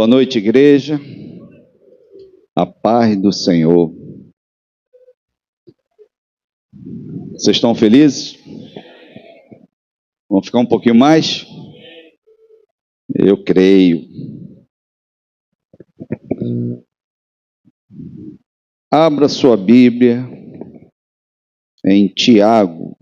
Boa noite, igreja. A paz do Senhor. Vocês estão felizes? Vamos ficar um pouquinho mais? Eu creio. Abra sua Bíblia em Tiago.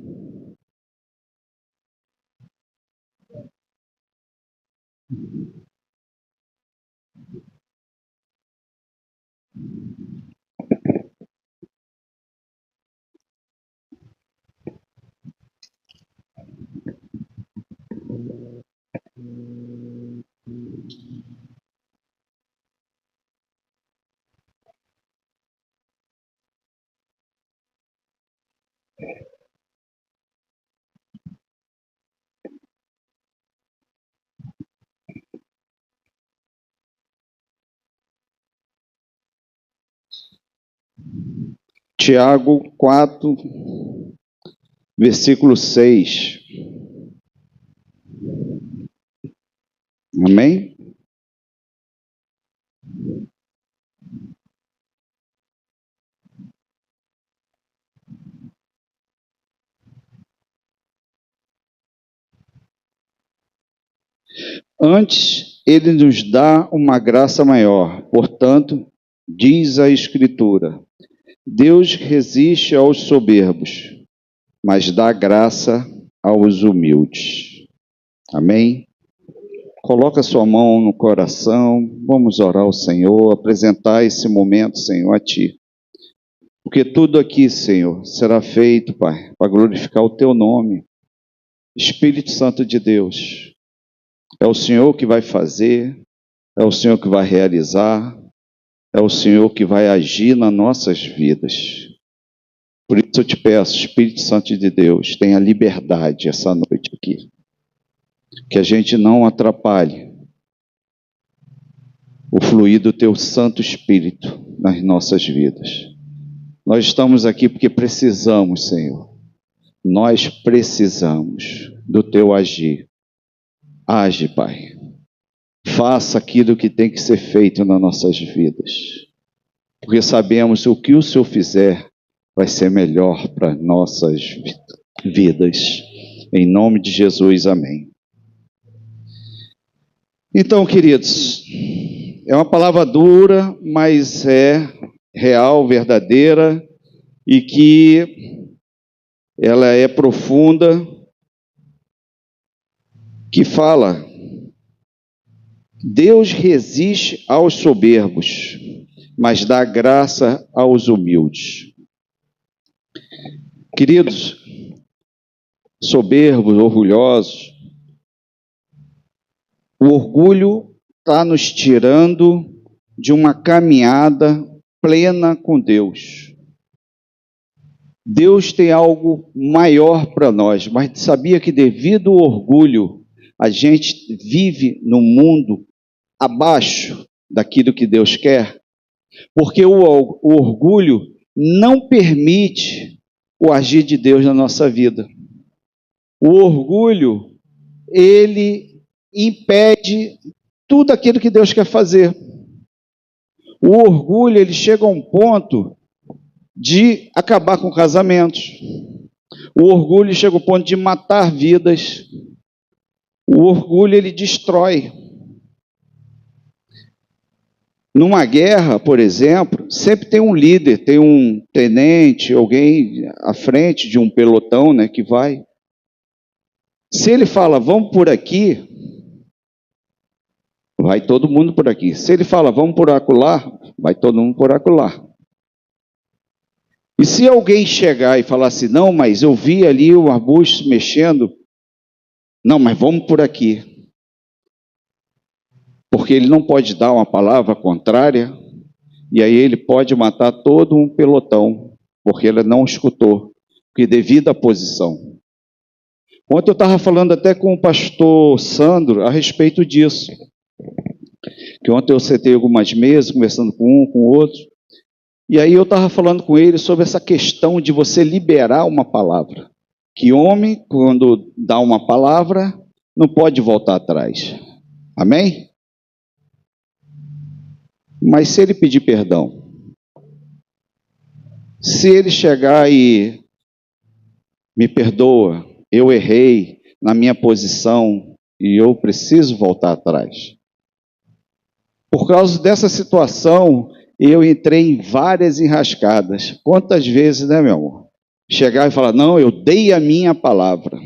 Tiago 4, versículo 6. Amém? Antes, ele nos dá uma graça maior. Portanto, diz a Escritura: Deus resiste aos soberbos, mas dá graça aos humildes. Amém? Coloca sua mão no coração, vamos orar ao Senhor, apresentar esse momento, Senhor, a Ti. Porque tudo aqui, Senhor, será feito, Pai, para glorificar o Teu nome. Espírito Santo de Deus, é o Senhor que vai fazer, é o Senhor que vai realizar, é o Senhor que vai agir nas nossas vidas. Por isso eu te peço, Espírito Santo de Deus, tenha liberdade essa noite aqui. Que a gente não atrapalhe o fluir do Teu Santo Espírito nas nossas vidas. Nós estamos aqui porque precisamos, Senhor. Nós precisamos do Teu agir. Age, Pai. Faça aquilo que tem que ser feito nas nossas vidas. Porque sabemos que o que o Senhor fizer vai ser melhor para nossas vidas. Em nome de Jesus, amém. Então, queridos, é uma palavra dura, mas é real, verdadeira, e que ela é profunda, que fala: Deus resiste aos soberbos, mas dá graça aos humildes. Queridos, soberbos, orgulhosos, o orgulho está nos tirando de uma caminhada plena com Deus. Deus tem algo maior para nós, mas sabia que devido ao orgulho, a gente vive no mundo abaixo daquilo que Deus quer? Porque o orgulho não permite o agir de Deus na nossa vida. O orgulho, ele impede tudo aquilo que Deus quer fazer. O orgulho, ele chega a um ponto de acabar com casamentos. O orgulho chega ao ponto de matar vidas. O orgulho, ele destrói. Numa guerra, por exemplo, sempre tem um líder, tem um tenente, alguém à frente de um pelotão, né, que vai. Se ele fala, vamos por aqui, vai todo mundo por aqui. Se ele fala, vamos por acolá, vai todo mundo por acolá. E se alguém chegar e falar assim, não, mas eu vi ali o arbusto mexendo, não, mas vamos por aqui. Porque ele não pode dar uma palavra contrária, e aí ele pode matar todo um pelotão, porque ele não escutou, porque devido à posição. Ontem eu estava falando até com o pastor Sandro a respeito disso. Que ontem eu sentei algumas mesas, conversando com um, com o outro, e aí eu estava falando com ele sobre essa questão de você liberar uma palavra. Que homem, quando dá uma palavra, não pode voltar atrás. Amém? Mas se ele pedir perdão, se ele chegar e me perdoa, eu errei na minha posição e eu preciso voltar atrás. Por causa dessa situação, eu entrei em várias enrascadas. Quantas vezes, né, meu amor? Chegar e falar, não, eu dei a minha palavra.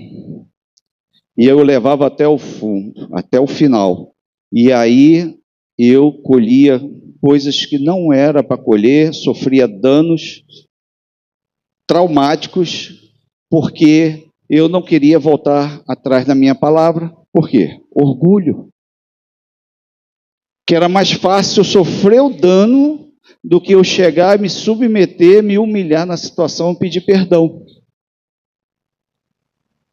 E eu levava até o fundo, até o final. E aí eu colhia coisas que não era para colher, sofria danos traumáticos, porque eu não queria voltar atrás da minha palavra. Por quê? Orgulho. Que era mais fácil eu sofrer o dano do que eu chegar, me submeter, me humilhar na situação e pedir perdão.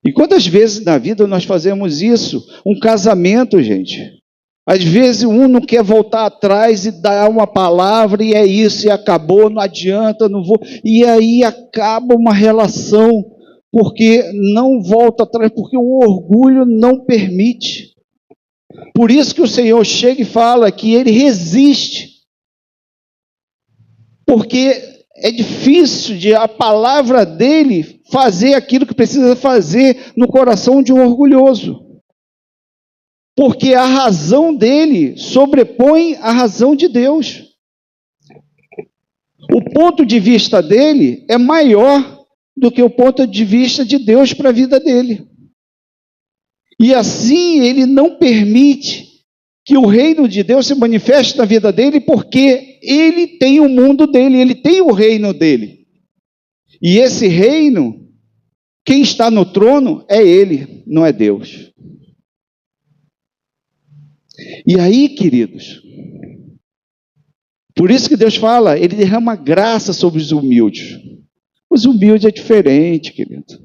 E quantas vezes na vida nós fazemos isso? Um casamento, gente. Às vezes um não quer voltar atrás e dar uma palavra e é isso, e acabou, não adianta, não vou. E aí acaba uma relação, porque não volta atrás, porque o orgulho não permite. Por isso que o Senhor chega e fala que Ele resiste. Porque é difícil de a palavra dEle fazer aquilo que precisa fazer no coração de um orgulhoso. Porque a razão dele sobrepõe a razão de Deus. O ponto de vista dele é maior do que o ponto de vista de Deus para a vida dele. E assim ele não permite que o reino de Deus se manifeste na vida dele, porque ele tem o mundo dele, ele tem o reino dele. E esse reino, quem está no trono é ele, não é Deus. E aí, queridos, por isso que Deus fala, Ele derrama graça sobre os humildes. Os humildes é diferente, querido.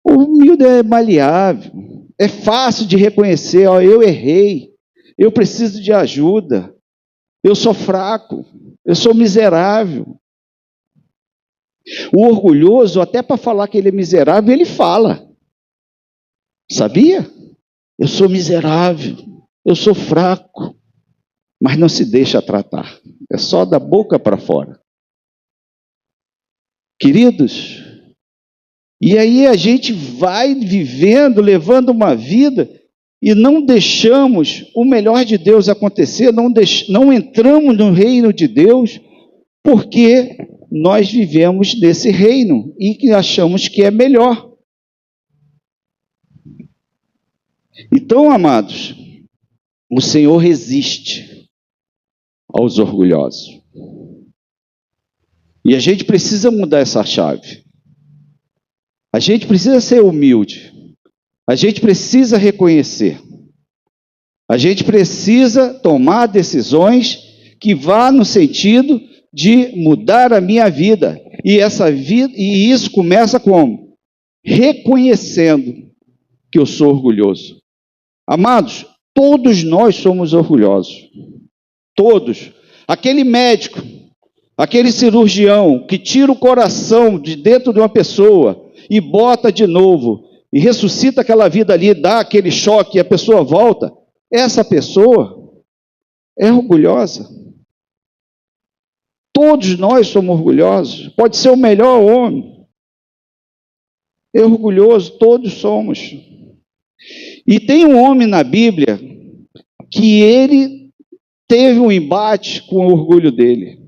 O humilde é maleável, é fácil de reconhecer, ó, eu errei, eu preciso de ajuda, eu sou fraco, eu sou miserável. O orgulhoso, até para falar que ele é miserável, ele fala. Sabia? Eu sou miserável. Eu sou fraco, mas não se deixa tratar. É só da boca para fora. Queridos, e aí a gente vai vivendo, levando uma vida e não deixamos o melhor de Deus acontecer, não entramos no reino de Deus, porque nós vivemos nesse reino e que achamos que é melhor. Então, amados, o Senhor resiste aos orgulhosos. E a gente precisa mudar essa chave. A gente precisa ser humilde. A gente precisa reconhecer. A gente precisa tomar decisões que vá no sentido de mudar a minha vida. E essa vida, e isso começa como? Reconhecendo que eu sou orgulhoso. Amados, todos nós somos orgulhosos. Todos. Aquele médico, aquele cirurgião que tira o coração de dentro de uma pessoa e bota de novo, e ressuscita aquela vida ali, dá aquele choque e a pessoa volta. Essa pessoa é orgulhosa. Todos nós somos orgulhosos. Pode ser o melhor homem. É orgulhoso, todos somos. E tem um homem na Bíblia que ele teve um embate com o orgulho dele.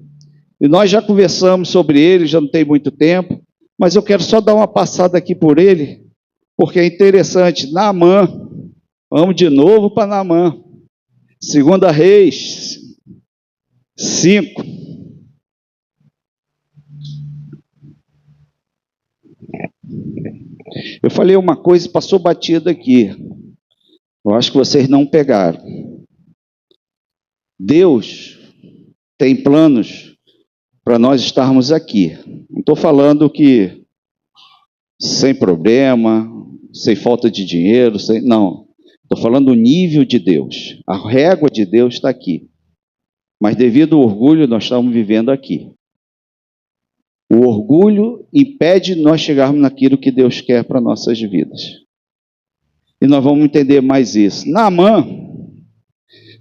E nós já conversamos sobre ele, já não tem muito tempo, mas eu quero só dar uma passada aqui por ele, porque é interessante. Naamã, vamos de novo para Naamã. 2 Reis 5. Eu falei uma coisa e passou batida aqui. Eu acho que vocês não pegaram. Deus tem planos para nós estarmos aqui. Não estou falando que sem problema, sem falta de dinheiro, não. Estou falando do nível de Deus. A régua de Deus está aqui. Mas devido ao orgulho, nós estamos vivendo aqui. O orgulho impede nós chegarmos naquilo que Deus quer para nossas vidas. E nós vamos entender mais isso. Naamã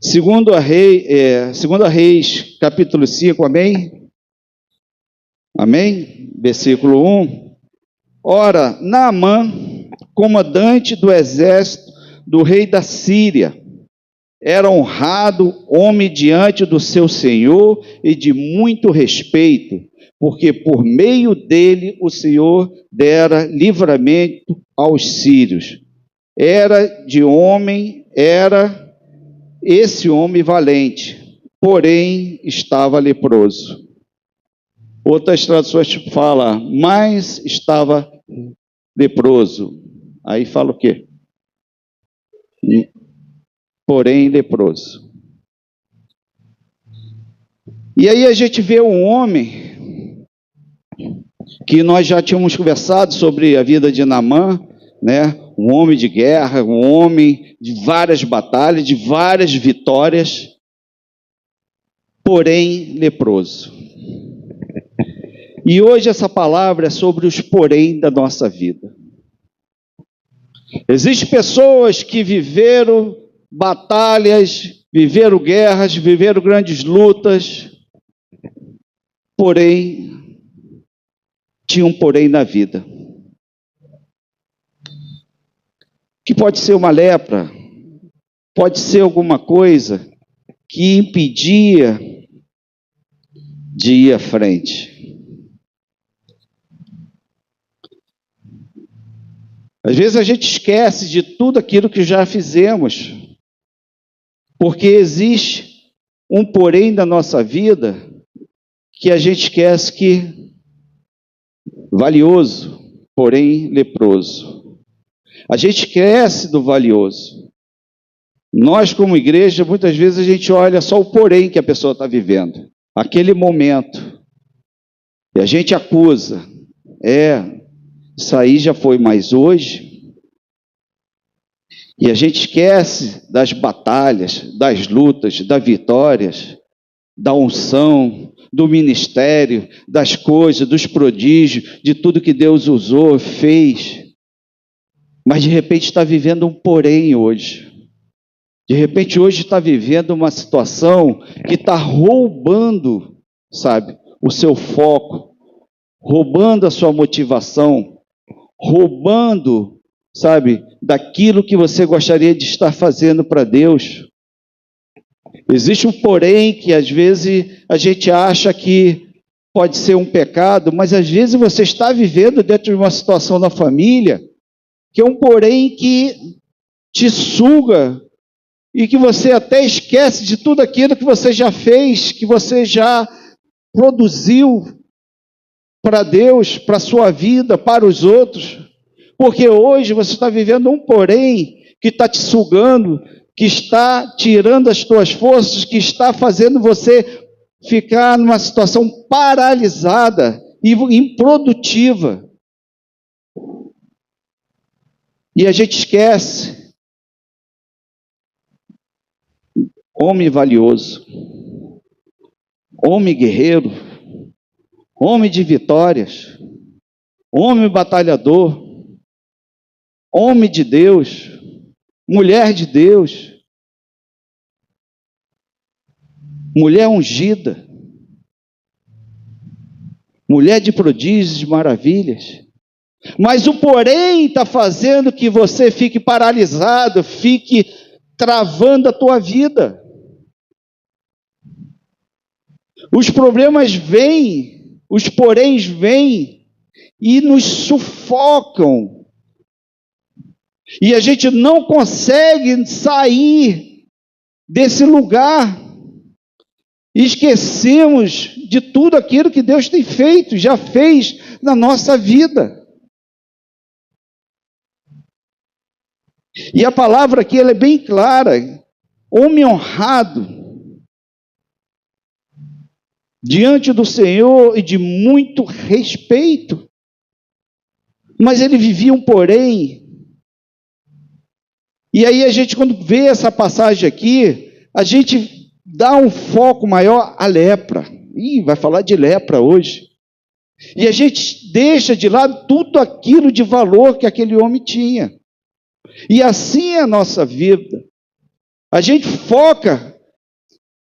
Segunda Reis, capítulo 5, amém? Amém? Versículo 1. Ora, Naamã, comandante do exército do rei da Síria, era honrado homem diante do seu senhor e de muito respeito, porque por meio dele o Senhor dera livramento aos sírios. Era esse homem valente, porém estava leproso. Outras traduções falam, mas estava leproso. Aí fala o quê? Porém leproso. E aí a gente vê um homem que nós já tínhamos conversado sobre a vida de Naamã, né? Um homem de guerra, um homem de várias batalhas, de várias vitórias, porém leproso. E hoje essa palavra é sobre os porém da nossa vida. Existem pessoas que viveram batalhas, viveram guerras, viveram grandes lutas, porém, tinham porém na vida. Que pode ser uma lepra, pode ser alguma coisa que impedia de ir à frente. Às vezes a gente esquece de tudo aquilo que já fizemos, porque existe um porém da nossa vida que a gente esquece que valioso, porém leproso. A gente esquece do valioso. Nós, como igreja, muitas vezes a gente olha só o porém que a pessoa está vivendo, aquele momento, e a gente acusa, isso aí já foi mais hoje, e a gente esquece das batalhas, das lutas, das vitórias, da unção, do ministério, das coisas, dos prodígios, de tudo que Deus usou, fez. Mas de repente está vivendo um porém hoje. De repente hoje está vivendo uma situação que está roubando, sabe, o seu foco, roubando a sua motivação, roubando, sabe, daquilo que você gostaria de estar fazendo para Deus. Existe um porém que às vezes a gente acha que pode ser um pecado, mas às vezes você está vivendo dentro de uma situação na família que é um porém que te suga e que você até esquece de tudo aquilo que você já fez, que você já produziu para Deus, para a sua vida, para os outros, porque hoje você está vivendo um porém que está te sugando, que está tirando as tuas forças, que está fazendo você ficar numa situação paralisada e improdutiva. E a gente esquece. Homem valioso, homem guerreiro, homem de vitórias, homem batalhador, homem de Deus, mulher de Deus, mulher ungida, mulher de prodígios, de maravilhas. Mas o porém está fazendo que você fique paralisado, fique travando a tua vida. Os problemas vêm, os poréns vêm e nos sufocam. E a gente não consegue sair desse lugar. Esquecemos de tudo aquilo que Deus tem feito, já fez na nossa vida. E a palavra aqui ela é bem clara. Homem honrado diante do Senhor e de muito respeito. Mas ele vivia um porém. E aí a gente, quando vê essa passagem aqui, a gente dá um foco maior à lepra. Vai falar de lepra hoje. E a gente deixa de lado tudo aquilo de valor que aquele homem tinha. E assim é a nossa vida. A gente foca,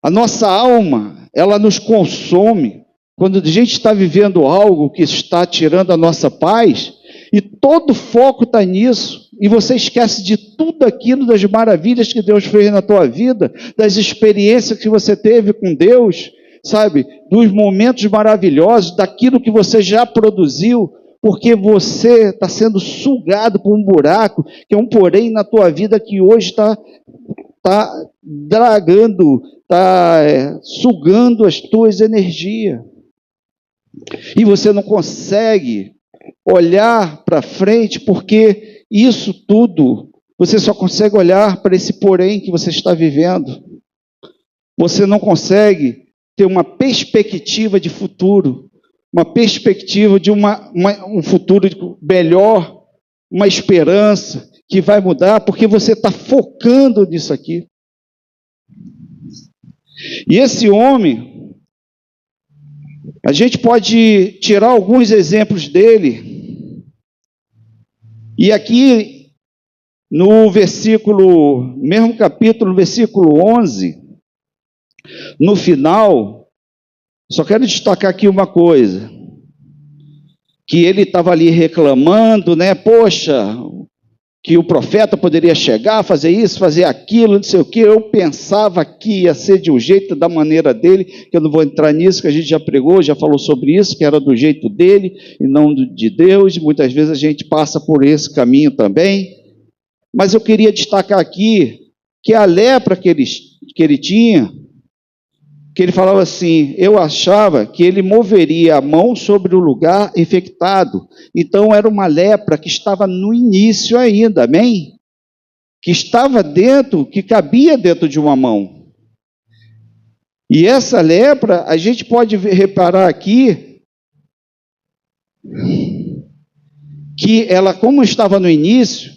a nossa alma, ela nos consome. Quando a gente está vivendo algo que está tirando a nossa paz, e todo o foco está nisso, e você esquece de tudo aquilo, das maravilhas que Deus fez na tua vida, das experiências que você teve com Deus, sabe? Dos momentos maravilhosos, daquilo que você já produziu, porque você está sendo sugado por um buraco, que é um porém na tua vida que hoje está dragando, está sugando as tuas energias. E você não consegue olhar para frente, porque isso tudo, você só consegue olhar para esse porém que você está vivendo. Você não consegue ter uma perspectiva de futuro, uma perspectiva de um futuro melhor, uma esperança que vai mudar, porque você está focando nisso aqui. E esse homem, a gente pode tirar alguns exemplos dele, e aqui no versículo, mesmo capítulo, no versículo 11, no final, só quero destacar aqui uma coisa, que ele estava ali reclamando, né? Poxa, que o profeta poderia chegar, fazer isso, fazer aquilo, não sei o que. Eu pensava que ia ser de um jeito, da maneira dele, que eu não vou entrar nisso, que a gente já pregou, já falou sobre isso, que era do jeito dele e não de Deus. Muitas vezes a gente passa por esse caminho também. Mas eu queria destacar aqui que a lepra que ele tinha, que ele falava assim, eu achava que ele moveria a mão sobre o lugar infectado. Então era uma lepra que estava no início ainda, amém? Que estava dentro, que cabia dentro de uma mão. E essa lepra, a gente pode reparar aqui, que ela, como estava no início,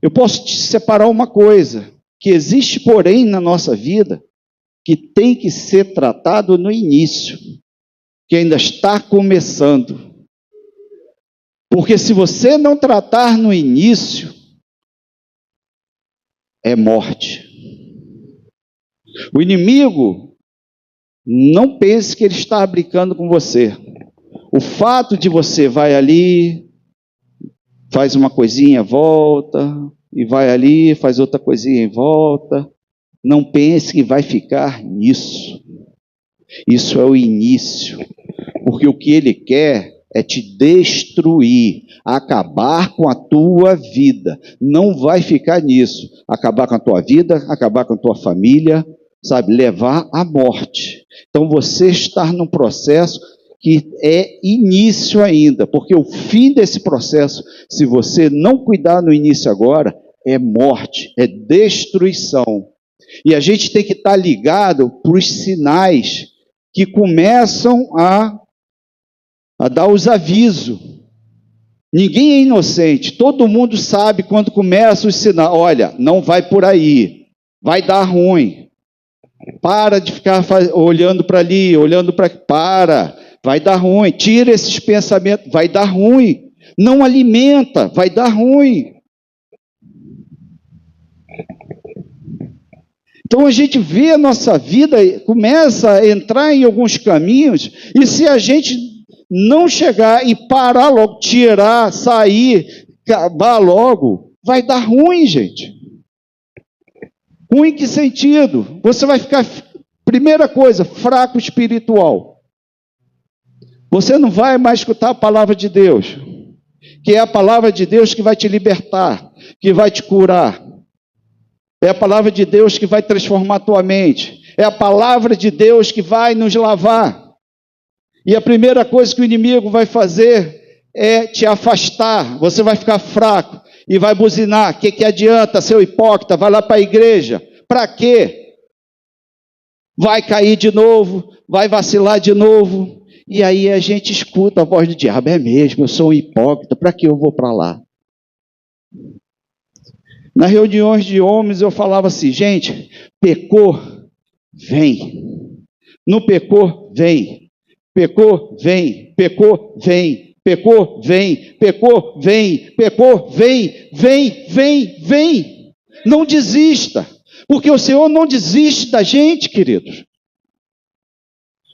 eu posso te separar uma coisa, que existe, porém, na nossa vida, que tem que ser tratado no início, que ainda está começando. Porque se você não tratar no início, é morte. O inimigo, não pense que ele está brincando com você. O fato de você vai ali, faz uma coisinha, volta, e vai ali, faz outra coisinha e volta. Não pense que vai ficar nisso. Isso é o início. Porque o que ele quer é te destruir, acabar com a tua vida. Não vai ficar nisso. Acabar com a tua vida, acabar com a tua família, sabe? Levar à morte. Então você está num processo que é início ainda. Porque o fim desse processo, se você não cuidar no início agora, é morte, é destruição. E a gente tem que estar ligado para os sinais que começam a dar os avisos. Ninguém é inocente, todo mundo sabe quando começa os sinais. Olha, não vai por aí, vai dar ruim. Para de ficar olhando para ali, olhando para aqui. Vai dar ruim. Tira esses pensamentos, vai dar ruim. Não alimenta, vai dar ruim. Então a gente vê a nossa vida, começa a entrar em alguns caminhos, e se a gente não chegar e parar logo, tirar, sair, acabar logo, vai dar ruim, gente. Ruim em que sentido? Você vai ficar, primeira coisa, fraco espiritual. Você não vai mais escutar a palavra de Deus, que é a palavra de Deus que vai te libertar, que vai te curar. É a palavra de Deus que vai transformar a tua mente. É a palavra de Deus que vai nos lavar. E a primeira coisa que o inimigo vai fazer é te afastar. Você vai ficar fraco e vai buzinar. O que adianta, seu hipócrita? Vai lá para a igreja. Para quê? Vai cair de novo, vai vacilar de novo. E aí a gente escuta a voz do diabo. É mesmo, eu sou um hipócrita. Para que eu vou para lá? Nas reuniões de homens eu falava assim, gente, pecou, vem. Não pecou, vem. Pecou, vem. Pecou, vem. Pecou, vem. Pecou, vem. Pecou, vem. Vem. Não desista. Porque o Senhor não desiste da gente, queridos.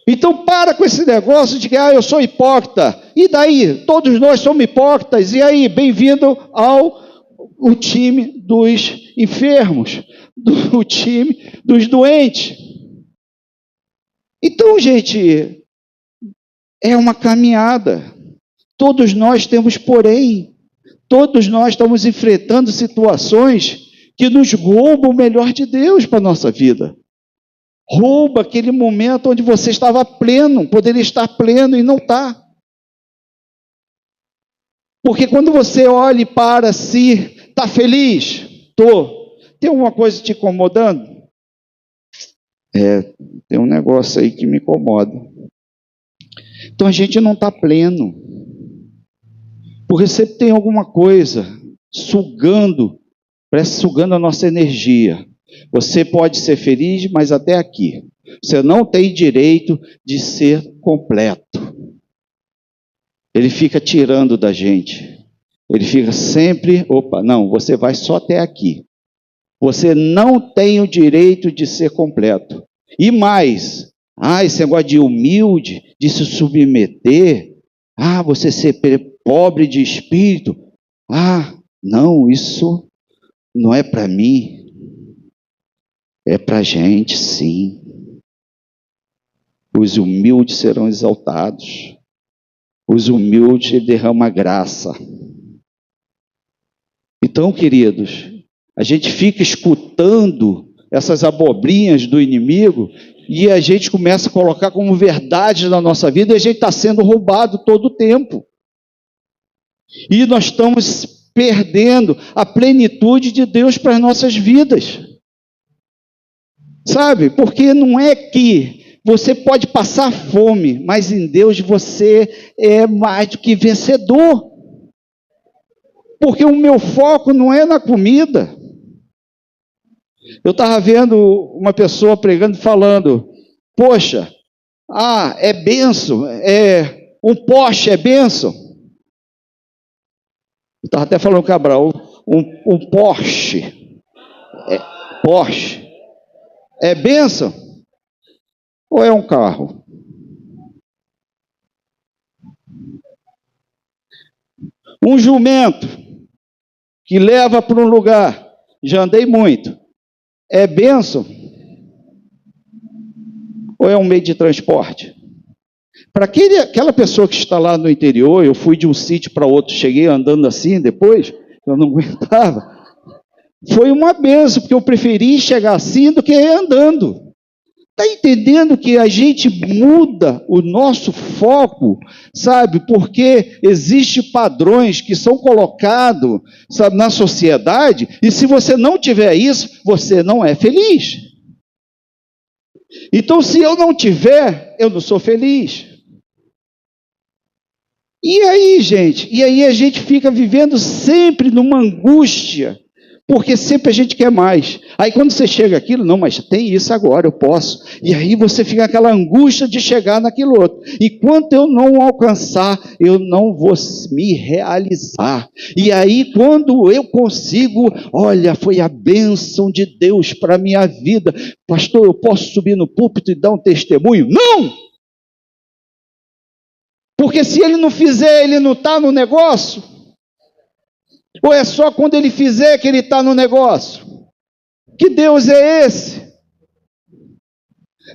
Então para com esse negócio de que eu sou hipócrita. E daí? Todos nós somos hipócritas. E aí? Bem-vindo ao time dos enfermos, do time dos doentes. Então, gente, é uma caminhada. Todos nós temos porém. Todos nós estamos enfrentando situações que nos roubam o melhor de Deus para a nossa vida. Rouba aquele momento onde você estava pleno, poderia estar pleno e não está. Porque quando você olha e para si, está feliz? Estou. Tem alguma coisa te incomodando? Tem um negócio aí que me incomoda. Então a gente não está pleno. Porque sempre tem alguma coisa sugando, parece sugando a nossa energia. Você pode ser feliz, mas até aqui. Você não tem direito de ser completo. Ele fica tirando da gente. Ele fica sempre, não, você vai só até aqui. Você não tem o direito de ser completo. E mais, esse negócio de humilde, de se submeter, você ser pobre de espírito, não, isso não é para mim. É para a gente, sim. Os humildes serão exaltados. Os humildes derramam graça. Então, queridos, a gente fica escutando essas abobrinhas do inimigo e a gente começa a colocar como verdade na nossa vida e a gente está sendo roubado todo o tempo. E nós estamos perdendo a plenitude de Deus para as nossas vidas. Sabe? Porque não é que você pode passar fome, mas em Deus você é mais do que vencedor. Porque o meu foco não é na comida. Eu estava vendo uma pessoa pregando e falando, poxa, é bênção, um Porsche é bênção. Eu estava até falando com o Cabral, um Porsche, Porsche. É bênção? Ou é um carro? Um jumento que leva para um lugar, já andei muito, é bênção? Ou é um meio de transporte? Para aquela pessoa que está lá no interior, eu fui de um sítio para outro, cheguei andando assim depois, eu não aguentava. Foi uma bênção, porque eu preferi chegar assim do que andando. Está entendendo que a gente muda o nosso foco, sabe? Porque existem padrões que são colocados, sabe, na sociedade, e se você não tiver isso, você não é feliz. Então, se eu não tiver, eu não sou feliz. E aí, gente? E aí a gente fica vivendo sempre numa angústia, porque sempre a gente quer mais. Aí quando você chega aquilo, não, mas tem isso agora, eu posso. E aí você fica aquela angústia de chegar naquilo outro. E quando eu não alcançar, eu não vou me realizar. E aí quando eu consigo, olha, foi a bênção de Deus para a minha vida. Pastor, eu posso subir no púlpito e dar um testemunho? Não! Porque se ele não fizer, ele não está no negócio. Ou é só quando ele fizer que ele está no negócio? Que Deus é esse?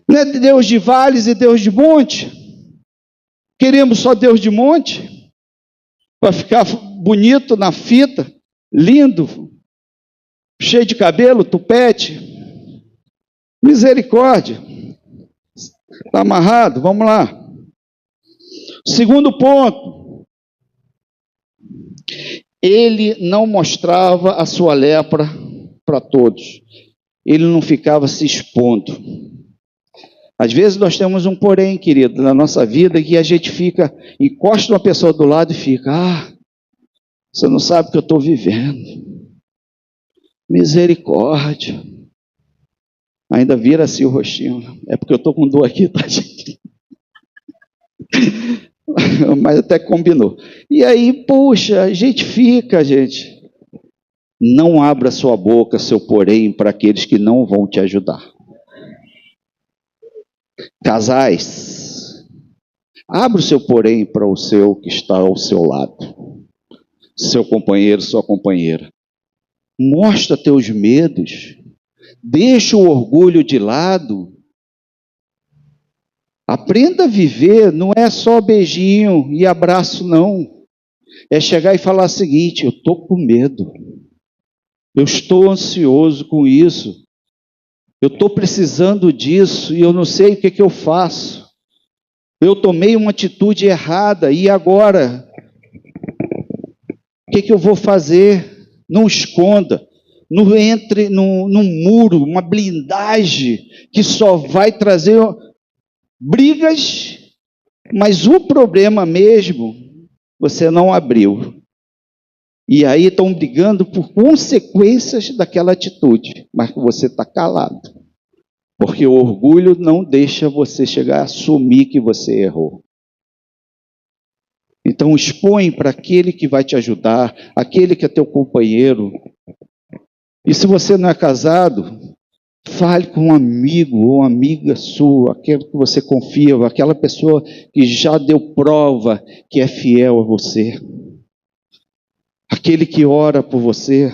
Não é Deus de vales e Deus de monte? Queremos só Deus de monte? Para ficar bonito na fita, lindo, cheio de cabelo, tupete? Misericórdia. Está amarrado? Vamos lá. Segundo ponto. Ele não mostrava a sua lepra para todos. Ele não ficava se expondo. Às vezes nós temos um porém, querido, na nossa vida, que a gente fica, encosta uma pessoa do lado e fica, você não sabe o que eu estou vivendo. Misericórdia. Ainda vira assim o rostinho. É porque eu estou com dor aqui, tá, gente? Mas até combinou. E aí, puxa, a gente fica, gente. Não abra sua boca, seu porém, para aqueles que não vão te ajudar. Casais, abra o seu porém para o seu que está ao seu lado. Seu companheiro, sua companheira. Mostra teus medos. Deixa o orgulho de lado. Aprenda a viver, não é só beijinho e abraço, não. É chegar e falar o seguinte: eu estou com medo. Eu estou ansioso com isso. Eu estou precisando disso e eu não sei o que eu faço. Eu tomei uma atitude errada e agora? O que eu vou fazer? Não esconda. Não entre num muro, uma blindagem que só vai trazer brigas, mas o problema mesmo você não abriu. E aí estão brigando por consequências daquela atitude, mas você está calado. Porque o orgulho não deixa você chegar a assumir que você errou. Então expõe para aquele que vai te ajudar, aquele que é teu companheiro. E se você não é casado, fale com um amigo ou amiga sua, aquele que você confia, aquela pessoa que já deu prova que é fiel a você. Aquele que ora por você.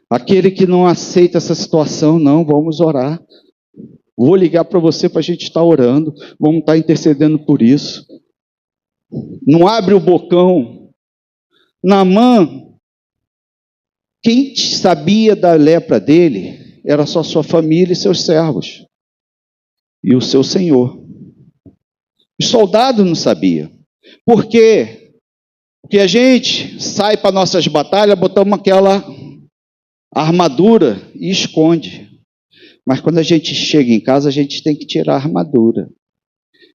Aquele que não aceita essa situação, não, vamos orar. Vou ligar para você para a gente estar orando, vamos estar intercedendo por isso. Não abre o bocão. Naamã, quem sabia da lepra dele era só sua família e seus servos. E o seu senhor. Os soldados não sabiam. Por quê? Porque a gente sai para nossas batalhas, botamos aquela armadura e esconde. Mas quando a gente chega em casa, a gente tem que tirar a armadura.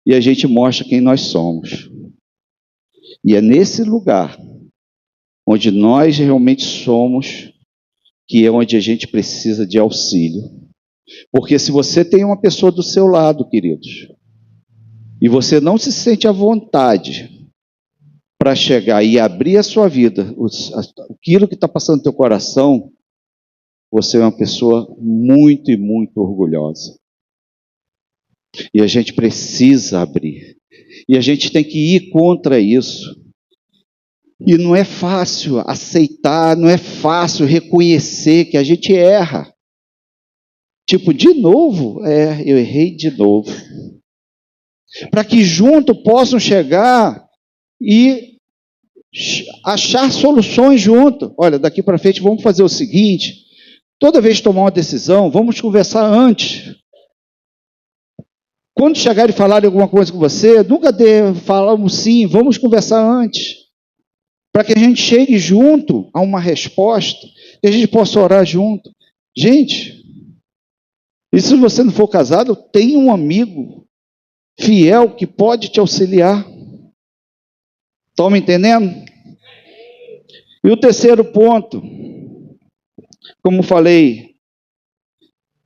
E a gente mostra quem nós somos. E é nesse lugar onde nós realmente somos, que é onde a gente precisa de auxílio. Porque se você tem uma pessoa do seu lado, queridos, e você não se sente à vontade para chegar e abrir a sua vida, aquilo que está passando no teu coração, você é uma pessoa muito e muito orgulhosa. E a gente precisa abrir. E a gente tem que ir contra isso. E não é fácil aceitar, não é fácil reconhecer que a gente erra. Tipo, de novo? Eu errei de novo. Para que junto possam chegar e achar soluções junto. Olha, daqui para frente vamos fazer o seguinte: toda vez que tomar uma decisão, vamos conversar antes. Quando chegar e falar alguma coisa com você, nunca falamos sim, vamos conversar antes. Para que a gente chegue junto a uma resposta, e a gente possa orar junto. Gente, e se você não for casado, tem um amigo fiel que pode te auxiliar. Estão me entendendo? E o terceiro ponto, como falei,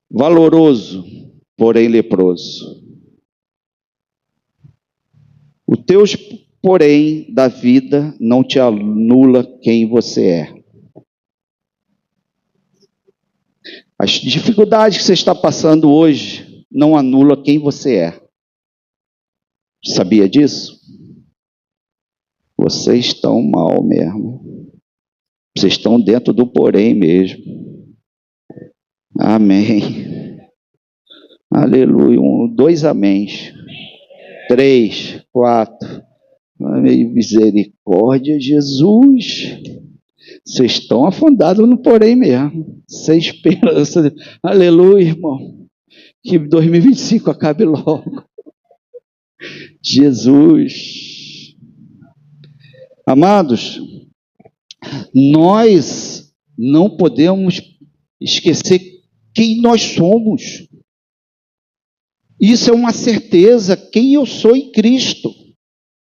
valoroso, porém leproso. O teu porém da vida não te anula quem você é. As dificuldades que você está passando hoje não anula quem você é. Sabia disso? Vocês estão mal mesmo. Vocês estão dentro do porém mesmo. Amém. Aleluia. 2 améns. 3, 4. Misericórdia, Jesus. Vocês estão afundados no porém mesmo. Sem esperança. Aleluia, irmão. Que 2025 acabe logo. Jesus. Amados, nós não podemos esquecer quem nós somos. Isso é uma certeza, quem eu sou em Cristo.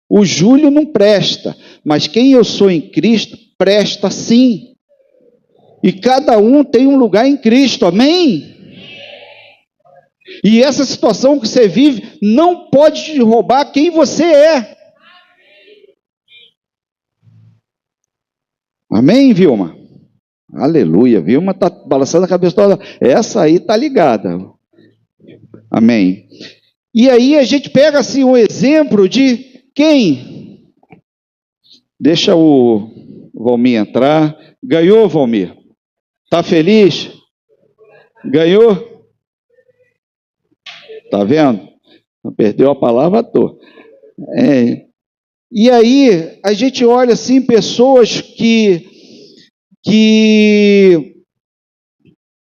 O Júlio não presta, mas quem eu sou em Cristo, presta sim. E cada um tem um lugar em Cristo, amém? E essa situação que você vive não pode te roubar quem você é. Amém, Vilma? Aleluia. Vilma está balançando a cabeça toda. Essa aí está ligada. Amém. E aí a gente pega assim um exemplo de quem? Deixa o Valmir entrar. Ganhou, Valmir? Está feliz? Ganhou? Está vendo? Perdeu a palavra à toa. E aí a gente olha assim pessoas que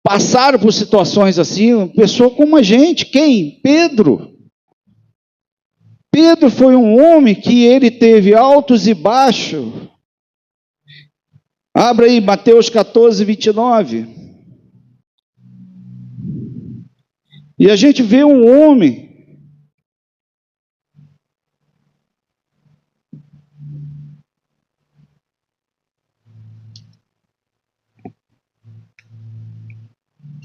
passaram por situações assim, uma pessoa como a gente. Quem? Pedro. Pedro foi um homem que ele teve altos e baixos. Abra aí Mateus 14, 29. E a gente vê um homem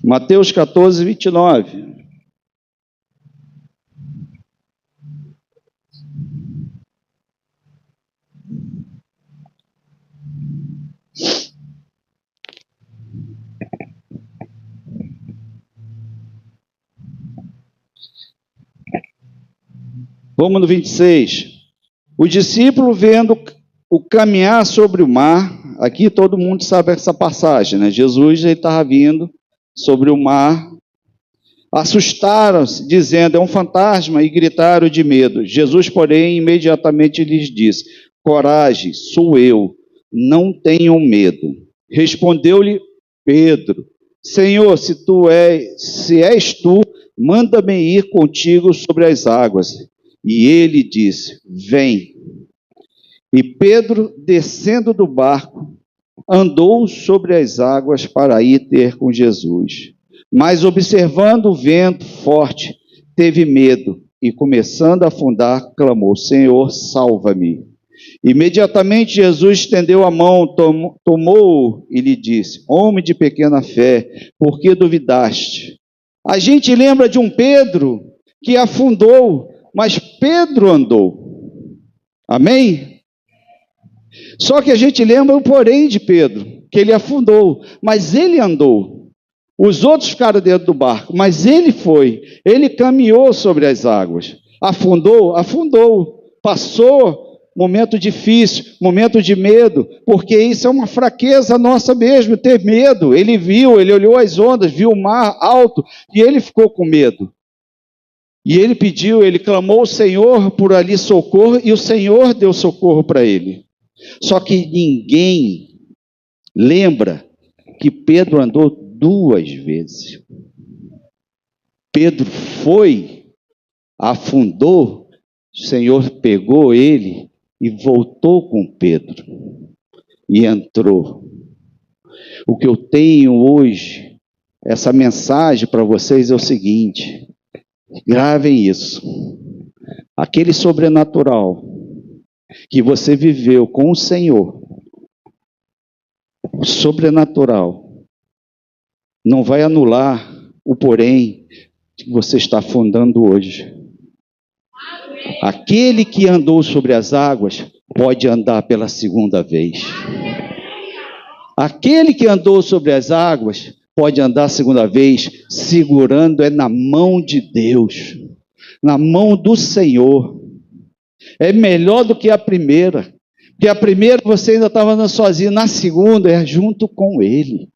Mateus 14, 29. Vamos no 26. O discípulo vendo o caminhar sobre o mar, aqui todo mundo sabe essa passagem, né? Jesus estava vindo sobre o mar, assustaram-se, dizendo, é um fantasma, e gritaram de medo. Jesus, porém, imediatamente lhes disse, coragem, sou eu, não tenham medo. Respondeu-lhe Pedro, Senhor, se és tu, manda-me ir contigo sobre as águas. E ele disse, vem. E Pedro, descendo do barco, andou sobre as águas para ir ter com Jesus. Mas observando o vento forte, teve medo e, começando a afundar, clamou, Senhor, salva-me. Imediatamente Jesus estendeu a mão, tomou-o e lhe disse, homem de pequena fé, por que duvidaste? A gente lembra de um Pedro que afundou, mas Pedro andou. Amém? Só que a gente lembra o porém de Pedro, que ele afundou, mas ele andou. Os outros ficaram dentro do barco, mas ele foi, ele caminhou sobre as águas. Afundou? Afundou. Passou momento difícil, momento de medo, porque isso é uma fraqueza nossa mesmo, ter medo. Ele viu, ele olhou as ondas, viu o mar alto e ele ficou com medo. E ele pediu, ele clamou ao Senhor por ali socorro e o Senhor deu socorro para ele. Só que ninguém lembra que Pedro andou 2 vezes. Pedro foi, afundou, o Senhor pegou ele e voltou com Pedro e entrou. O que eu tenho hoje, essa mensagem para vocês é o seguinte, gravem isso. Aquele sobrenatural que você viveu com o Senhor, o sobrenatural, não vai anular o porém que você está afundando hoje. Aquele que andou sobre as águas pode andar pela segunda vez. Aquele que andou sobre as águas pode andar a segunda vez, segurando na mão de Deus, na mão do Senhor. É melhor do que a primeira, porque a primeira você ainda estava andando sozinho, na segunda é junto com Ele.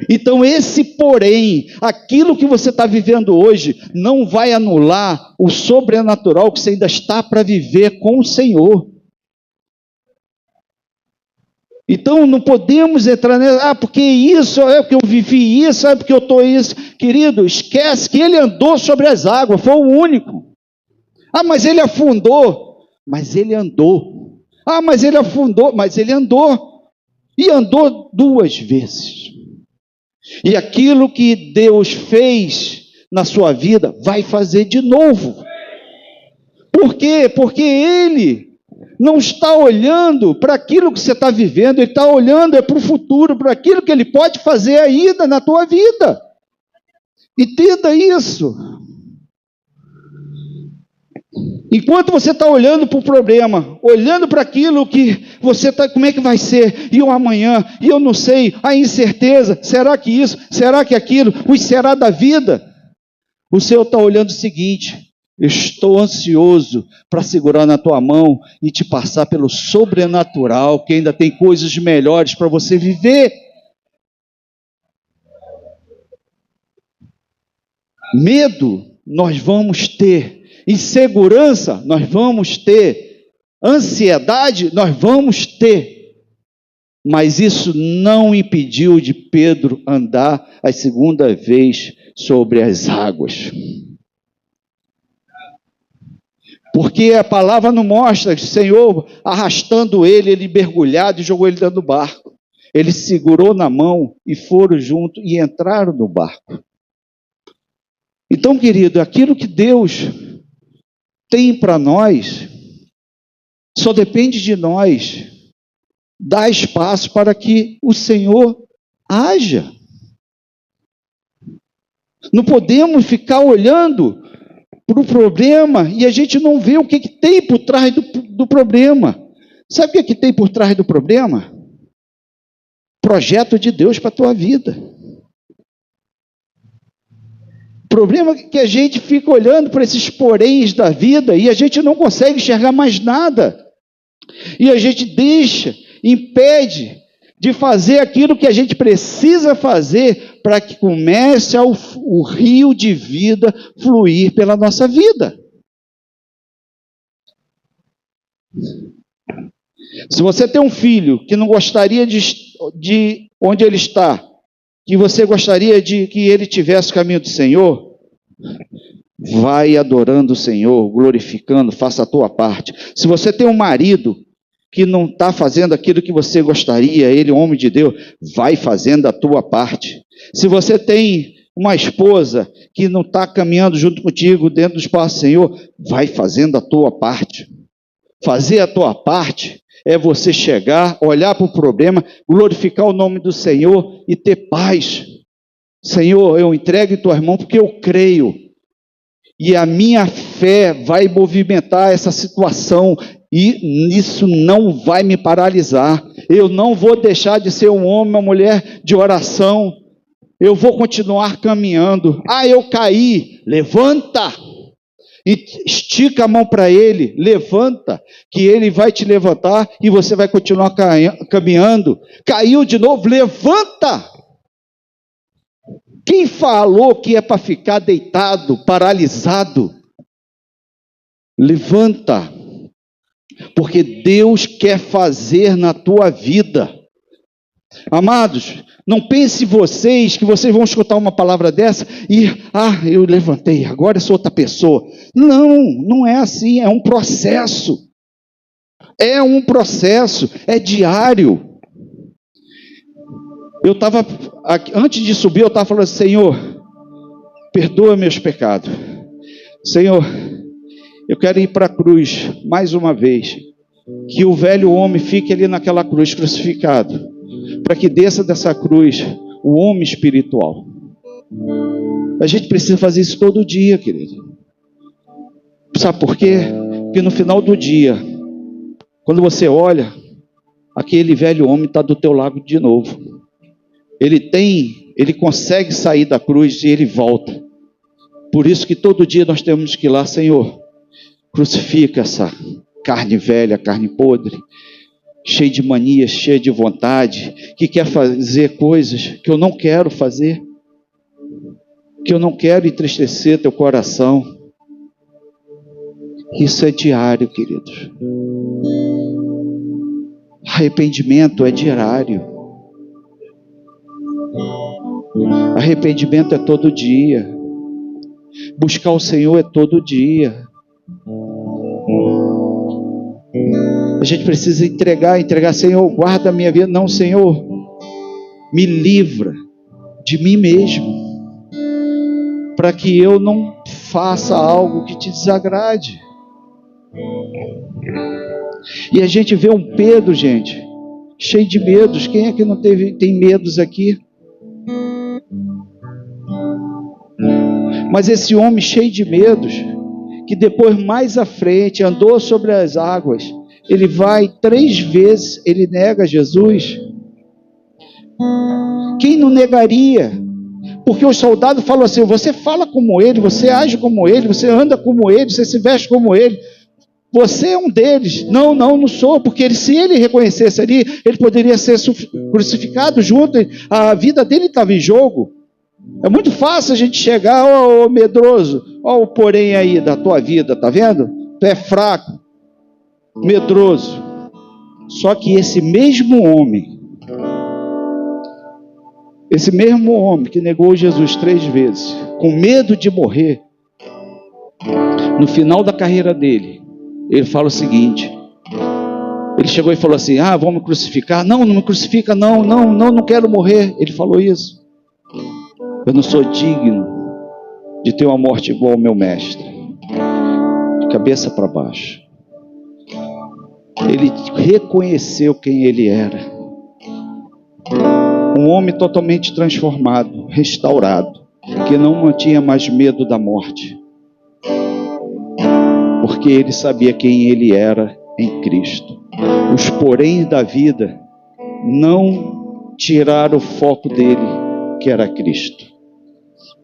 Então esse porém, aquilo que você está vivendo hoje, não vai anular o sobrenatural que você ainda está para viver com o Senhor. Então não podemos entrar nessa, porque isso, é porque eu vivi isso, é porque eu estou isso. Querido, esquece que ele andou sobre as águas, foi o único. Ah, mas ele afundou, mas ele andou. Ah, mas ele afundou, mas ele andou. E andou 2 vezes. E aquilo que Deus fez na sua vida, vai fazer de novo. Por quê? Porque Ele não está olhando para aquilo que você está vivendo, Ele está olhando para o futuro, para aquilo que Ele pode fazer ainda na tua vida. Entenda isso. Enquanto você está olhando para o problema, olhando para aquilo que você está, como é que vai ser, e o amanhã, e eu não sei, a incerteza, será que isso, será que aquilo, o será da vida? O Senhor está olhando o seguinte: eu estou ansioso para segurar na tua mão e te passar pelo sobrenatural, que ainda tem coisas melhores para você viver. Medo nós vamos ter, insegurança nós vamos ter, ansiedade nós vamos ter, mas isso não impediu de Pedro andar a segunda vez sobre as águas. Porque a palavra não mostra o Senhor arrastando ele mergulhado e jogou ele dentro do barco. Ele segurou na mão e foram junto e entraram no barco. Então, querido, aquilo que Deus tem para nós, só depende de nós dar espaço para que o Senhor haja. Não podemos ficar olhando para o problema e a gente não vê o que tem por trás do problema. Sabe o que tem por trás do problema? Projeto de Deus para a tua vida. O problema é que a gente fica olhando para esses poréns da vida e a gente não consegue enxergar mais nada. E a gente deixa, impede de fazer aquilo que a gente precisa fazer para que comece o rio de vida fluir pela nossa vida. Se você tem um filho que não gostaria de onde ele está, que você gostaria de que ele tivesse o caminho do Senhor, vai adorando o Senhor, glorificando, faça a tua parte. Se você tem um marido que não está fazendo aquilo que você gostaria, ele, homem de Deus, vai fazendo a tua parte. Se você tem uma esposa que não está caminhando junto contigo dentro do espaço do Senhor, vai fazendo a tua parte. Fazer a tua parte é você chegar, olhar para o problema, glorificar o nome do Senhor e ter paz. Senhor, eu entrego em tuas mãos porque eu creio. E a minha fé vai movimentar essa situação e isso não vai me paralisar. Eu não vou deixar de ser um homem, uma mulher de oração. Eu vou continuar caminhando. Ah, eu caí. Levanta. E estica a mão para ele. Levanta. Que ele vai te levantar e você vai continuar caminhando. Caiu de novo. Levanta. Quem falou que é para ficar deitado, paralisado? Levanta. Porque Deus quer fazer na tua vida. Amados, não pense vocês que vocês vão escutar uma palavra dessa e, eu levantei, agora eu sou outra pessoa. Não, não é assim, é um processo. É um processo, é diário. Eu estava, antes de subir, eu estava falando, Senhor, perdoa meus pecados. Senhor, eu quero ir para a cruz mais uma vez. Que o velho homem fique ali naquela cruz crucificado. Para que desça dessa cruz o homem espiritual. A gente precisa fazer isso todo dia, querido. Sabe por quê? Porque no final do dia, quando você olha, aquele velho homem está do teu lado de novo. Ele consegue sair da cruz e ele volta. Por isso que todo dia nós temos que ir lá, Senhor, crucifica essa carne velha, carne podre, cheia de manias, cheia de vontade, que quer fazer coisas que eu não quero fazer, que eu não quero entristecer teu coração. Isso é diário, queridos. Arrependimento é diário. Arrependimento é todo dia. Buscar o Senhor é todo dia. A gente precisa entregar, Senhor, guarda a minha vida. Não, Senhor, me livra de mim mesmo, para que eu não faça algo que te desagrade. E a gente vê um Pedro, gente, cheio de medos. Quem é que não tem medos aqui? Mas esse homem cheio de medos, que depois, mais à frente, andou sobre as águas. Ele vai 3 vezes, ele nega Jesus. Quem não negaria? Porque o soldado falou assim: você fala como ele, você age como ele, você anda como ele, você se veste como ele. Você é um deles. Não, não sou, porque se ele reconhecesse ali, ele poderia ser crucificado junto, a vida dele estava em jogo. É muito fácil a gente chegar, ó, medroso, ó o porém aí da tua vida, tá vendo? Tu é fraco, medroso. Só que esse mesmo homem que negou Jesus 3 vezes, com medo de morrer, no final da carreira dele, ele fala o seguinte: ele chegou e falou assim: vamos me crucificar? Não, não me crucifica, não quero morrer. Ele falou isso: eu não sou digno de ter uma morte igual ao meu mestre, de cabeça para baixo. Ele reconheceu quem ele era, um homem totalmente transformado, restaurado, que não tinha mais medo da morte, porque ele sabia quem ele era em Cristo. Os poréns da vida não tiraram o foco dele, que era Cristo.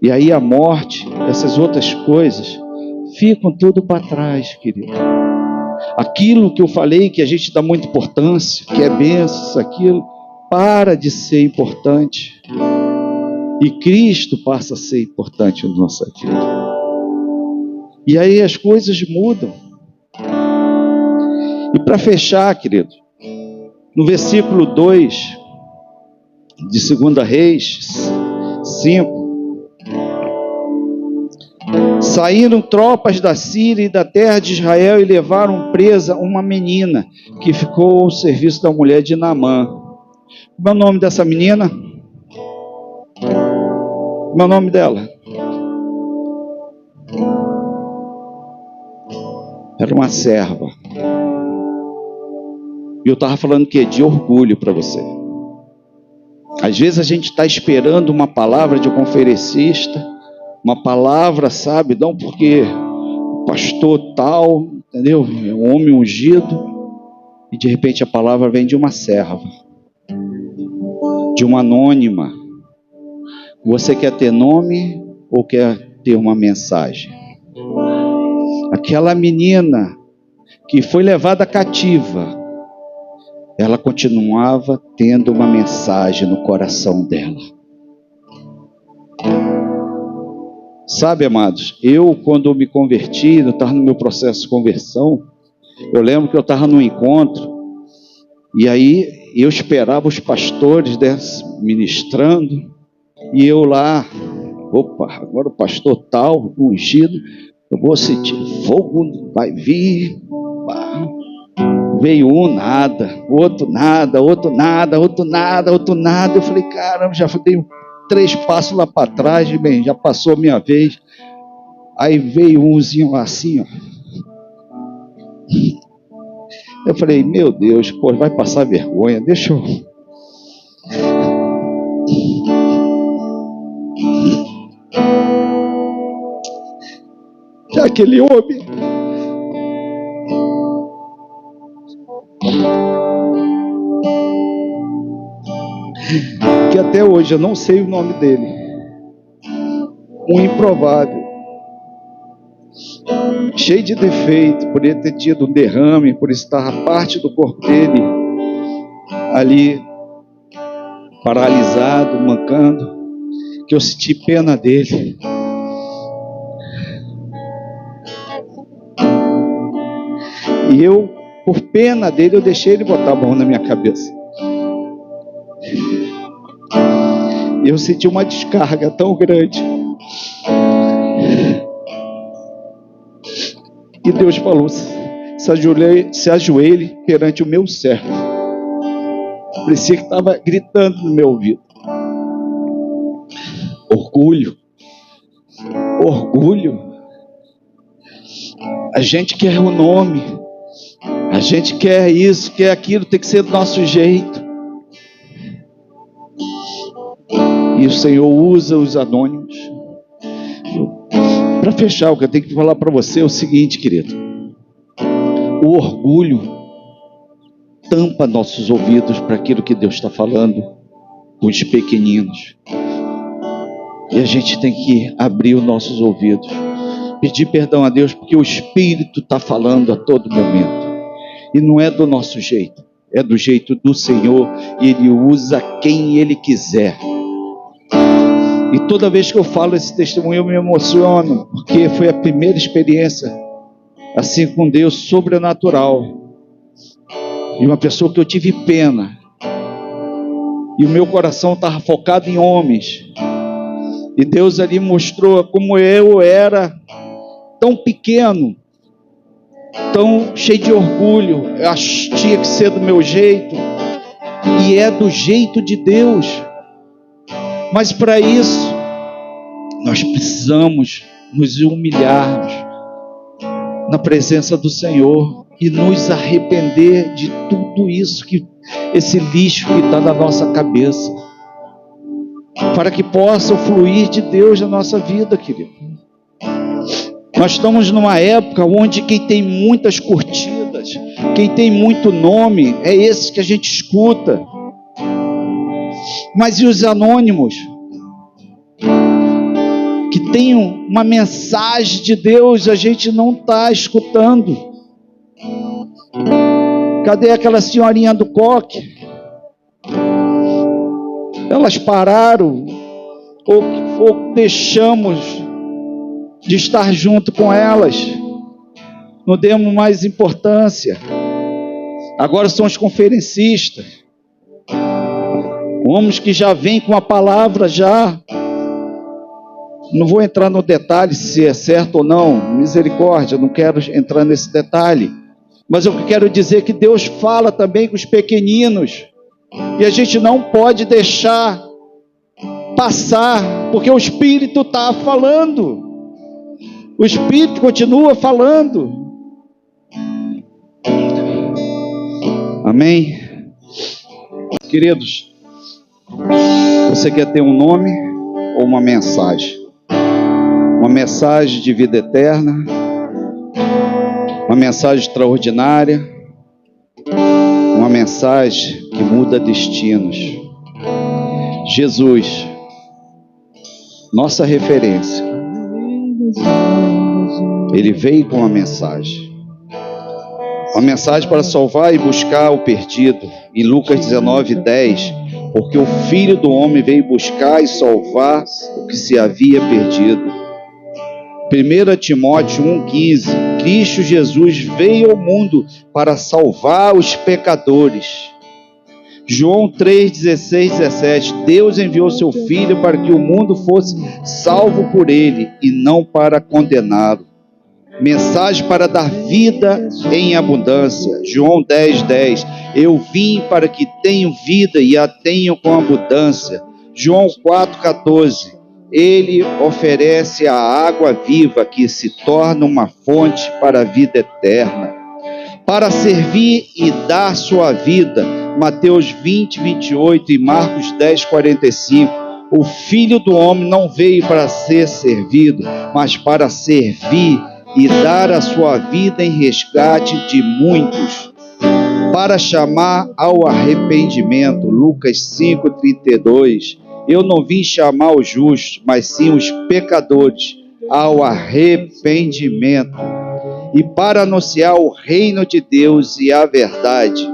E aí a morte, essas outras coisas, ficam tudo para trás, querido. Aquilo que eu falei, que a gente dá muita importância, que é bênção, aquilo, para de ser importante. E Cristo passa a ser importante na nossa vida. E aí as coisas mudam. E para fechar, querido, no versículo 2 de 2 Reis 5, saíram tropas da Síria e da terra de Israel e levaram presa uma menina que ficou ao serviço da mulher de Naamã. Como é o nome dessa menina? Como é o nome dela? Era uma serva. E eu estava falando o quê? De orgulho para você. Às vezes a gente está esperando uma palavra de um conferencista, uma palavra, sabe? Não porque o pastor tal, entendeu? É um homem ungido. E de repente a palavra vem de uma serva, de uma anônima. Você quer ter nome ou quer ter uma mensagem? Aquela menina que foi levada cativa, ela continuava tendo uma mensagem no coração dela. Sabe, amados, eu quando me converti, eu estava no meu processo de conversão, eu lembro que eu estava num encontro, e aí eu esperava os pastores ministrando, e eu lá, opa, agora o pastor tal, ungido, eu vou sentir fogo, vai vir. Veio um nada, outro nada, outro nada, outro nada, outro nada. Eu falei, caramba, já dei 3 passos lá para trás, bem, já passou a minha vez. Aí veio umzinho lá assim, ó. Eu falei, meu Deus, pô, vai passar vergonha, deixa eu... Já aquele homem... que até hoje eu não sei o nome dele, um improvável, cheio de defeito, por ele ter tido um derrame, por estar a parte do corpo dele ali paralisado, mancando, que eu senti pena dele. E eu, por pena dele, eu deixei ele botar a mão na minha cabeça. Eu senti uma descarga tão grande. E Deus falou, se ajoelhe perante o meu servo. Parecia que estava gritando no meu ouvido. Orgulho. Orgulho. A gente quer o nome. A gente quer isso, quer aquilo, tem que ser do nosso jeito. E o Senhor usa os anônimos Para fechar, o que eu tenho que falar para você é o seguinte, querido. O orgulho tampa nossos ouvidos para aquilo que Deus está falando com os pequeninos. E a gente tem que abrir os nossos ouvidos, pedir perdão a Deus, porque o Espírito está falando a todo momento. E não é do nosso jeito, é do jeito do Senhor, e Ele usa quem Ele quiser. E toda vez que eu falo esse testemunho eu me emociono, porque foi a primeira experiência assim com Deus, sobrenatural, e uma pessoa que eu tive pena, e o meu coração estava focado em homens, e Deus ali mostrou como eu era tão pequeno, tão cheio de orgulho. Eu achei que tinha que ser do meu jeito, e é do jeito de Deus. Mas para isso nós precisamos nos humilharmos na presença do Senhor e nos arrepender de tudo isso, esse lixo que está na nossa cabeça, para que possa fluir de Deus na nossa vida, querido. Nós estamos numa época onde quem tem muitas curtidas, quem tem muito nome, é esse que a gente escuta. Mas e os anônimos? Que tem uma mensagem de Deus, a gente não está escutando. Cadê aquela senhorinha do coque? Elas pararam, ou deixamos de estar junto com elas, não demos mais importância. Agora são os conferencistas, homens que já vêm com a palavra já. Não vou entrar no detalhe se é certo ou não, misericórdia, não quero entrar nesse detalhe, mas eu quero dizer que Deus fala também com os pequeninos, e a gente não pode deixar passar, porque o Espírito está falando, o Espírito continua falando. Amém? Queridos, você quer ter um nome ou uma mensagem? Uma mensagem de vida eterna, uma mensagem extraordinária, uma mensagem que muda destinos. Jesus, nossa referência, Ele veio com uma mensagem para salvar e buscar o perdido. Em Lucas 19:10, porque o Filho do Homem veio buscar e salvar o que se havia perdido. 1 Timóteo 1,15, Cristo Jesus veio ao mundo para salvar os pecadores. João 3,16, 17, Deus enviou seu Filho para que o mundo fosse salvo por ele e não para condená-lo. Mensagem para dar vida em abundância. João 10,10, eu vim para que tenham vida e a tenham com abundância. João 4,14, Ele oferece a água viva que se torna uma fonte para a vida eterna, para servir e dar sua vida. Mateus 20:28 e Marcos 10:45. O Filho do Homem não veio para ser servido, mas para servir e dar a sua vida em resgate de muitos, para chamar ao arrependimento. Lucas 5:32. Eu não vim chamar os justos, mas sim os pecadores ao arrependimento, e para anunciar o reino de Deus e a verdade.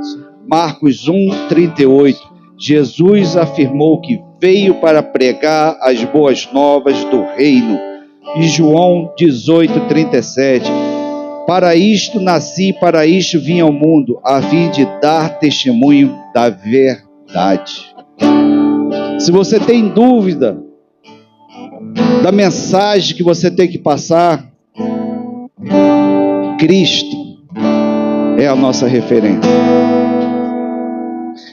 Marcos 1:38. Jesus afirmou que veio para pregar as boas novas do reino. E João 18:37. Para isto nasci, para isto vim ao mundo, a fim de dar testemunho da verdade. Se você tem dúvida da mensagem que você tem que passar, Cristo é a nossa referência.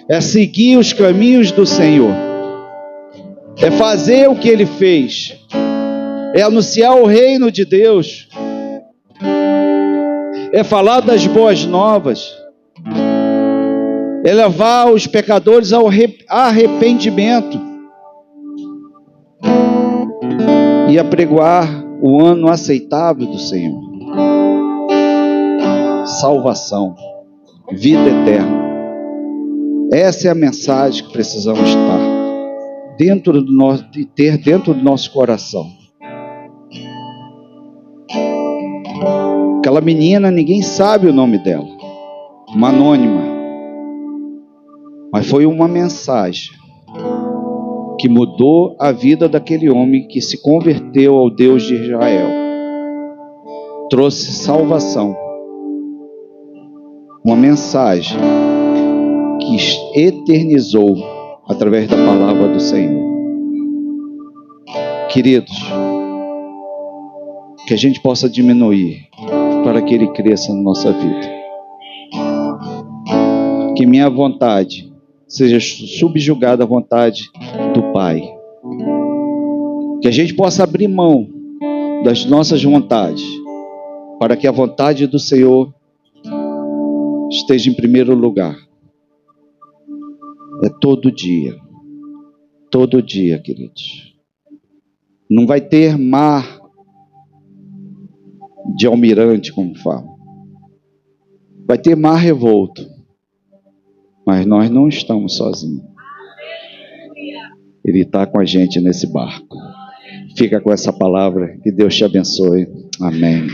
É seguir os caminhos do Senhor. É fazer o que Ele fez. É anunciar o reino de Deus. É falar das boas novas. É levar os pecadores ao arrependimento. E apregoar o ano aceitável do Senhor. Salvação, vida eterna. Essa é a mensagem que precisamos estar dentro do nosso, e ter dentro do nosso coração. Aquela menina, ninguém sabe o nome dela, uma anônima, mas foi uma mensagem que mudou a vida daquele homem que se converteu ao Deus de Israel. Trouxe salvação. Uma mensagem que eternizou através da palavra do Senhor. Queridos, que a gente possa diminuir para que Ele cresça na nossa vida. Que minha vontade seja subjugada à vontade do Pai. Que a gente possa abrir mão das nossas vontades, para que a vontade do Senhor esteja em primeiro lugar. É todo dia, queridos. Não vai ter mar de almirante, como falam. Vai ter mar revolto, mas nós não estamos sozinhos. Ele está com a gente nesse barco. Fica com essa palavra, que Deus te abençoe. Amém.